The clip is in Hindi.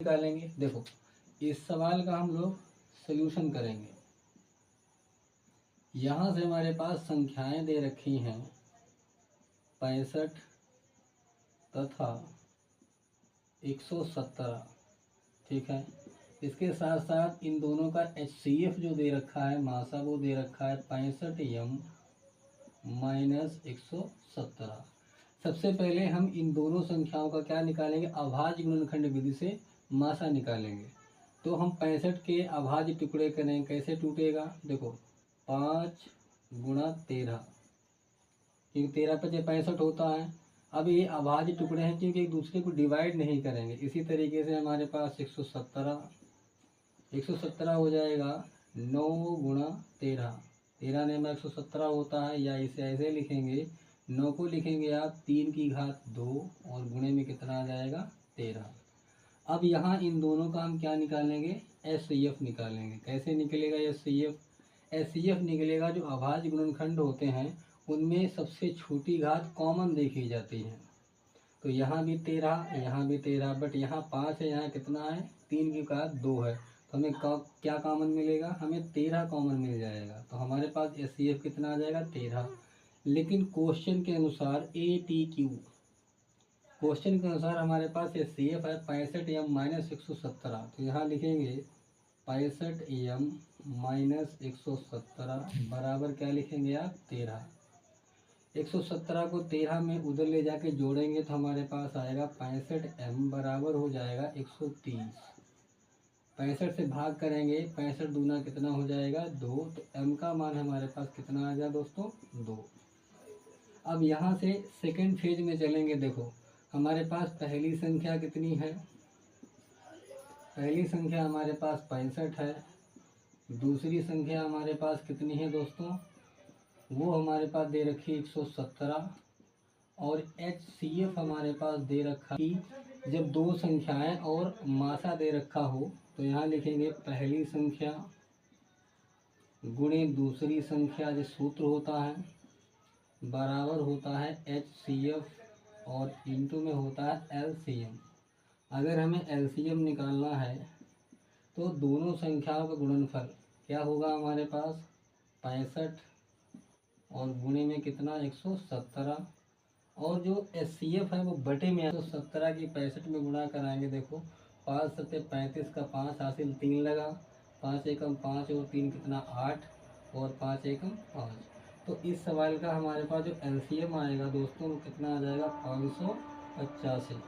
निकालेंगे। देखो इस सवाल का हम लोग सल्यूशन करेंगे। यहाँ से हमारे पास संख्याएं दे रखी हैं 65 तथा 117, ठीक है। इसके साथ साथ इन दोनों का HCF जो दे रखा है मासा, वो दे रखा है 65m माइनस 117। सबसे पहले हम इन दोनों संख्याओं का क्या निकालेंगे, अभाज्य गुणनखंड विधि से मासा निकालेंगे। तो हम 65 के अभाज्य टुकड़े करें, कैसे टूटेगा, देखो 5 गुणा 13, क्योंकि 13 पचे 65 होता है। अब ये अभाज्य टुकड़े हैं क्योंकि एक दूसरे को डिवाइड नहीं करेंगे। इसी तरीके से हमारे पास 117 हो जाएगा 9 गुणा 13, 13 ने में 117 होता है। या इसे ऐसे लिखेंगे, 9 को लिखेंगे आप 3 की घात 2 और गुणे में कितना आ जाएगा 13। अब यहाँ इन दोनों का हम क्या निकालेंगे, HCF निकालेंगे। कैसे निकलेगा HCF, HCF निकलेगा जो अभाज्य गुणनखंड होते हैं उनमें सबसे छोटी घात कॉमन देखी जाती है। तो यहाँ भी 13, यहाँ भी 13, बट यहाँ 5 है, यहाँ कितना है 3 की घात 2 है। तो हमें क्या कॉमन मिलेगा, हमें 13 कॉमन मिल जाएगा। तो हमारे पास HCF कितना आ जाएगा 13। लेकिन क्वेश्चन के अनुसार ATQ, क्वेश्चन के अनुसार हमारे पास HCF है 65m माइनस 117। तो यहाँ लिखेंगे 65m माइनस 117 बराबर क्या लिखेंगे आप 13। 117 को 13 में उधर ले जाके जोड़ेंगे तो हमारे पास आएगा 65m बराबर हो जाएगा 130। 65 से भाग करेंगे, 65 दूना कितना हो जाएगा 2। तो m का मान हमारे पास कितना आ गया दोस्तों 2। अब यहाँ से सेकेंड फेज में चलेंगे। देखो हमारे पास पहली संख्या कितनी है, पहली संख्या हमारे पास 65 है। दूसरी संख्या हमारे पास कितनी है दोस्तों, वो हमारे पास दे रखी 117। और HCF हमारे पास दे रखा कि जब दो संख्याएं और मासा दे रखा हो तो यहाँ लिखेंगे पहली संख्या गुणे दूसरी संख्या, जो सूत्र होता है बराबर होता है HCF और इंटू में होता है LCM। अगर हमें LCM निकालना है तो दोनों संख्याओं का गुणनफल क्या होगा हमारे पास 65 और गुणे में कितना 117। और जो HCF है वो बटे में 117 की 65 में गुणा कराएंगे। देखो 5 सत्ते 35 का 5 हासिल 3 लगा, 5 एकम 5 और 3 कितना 8 और 5 एकम 5। तो इस सवाल का हमारे पास जो LCM आएगा दोस्तों वो कितना आ जाएगा 585।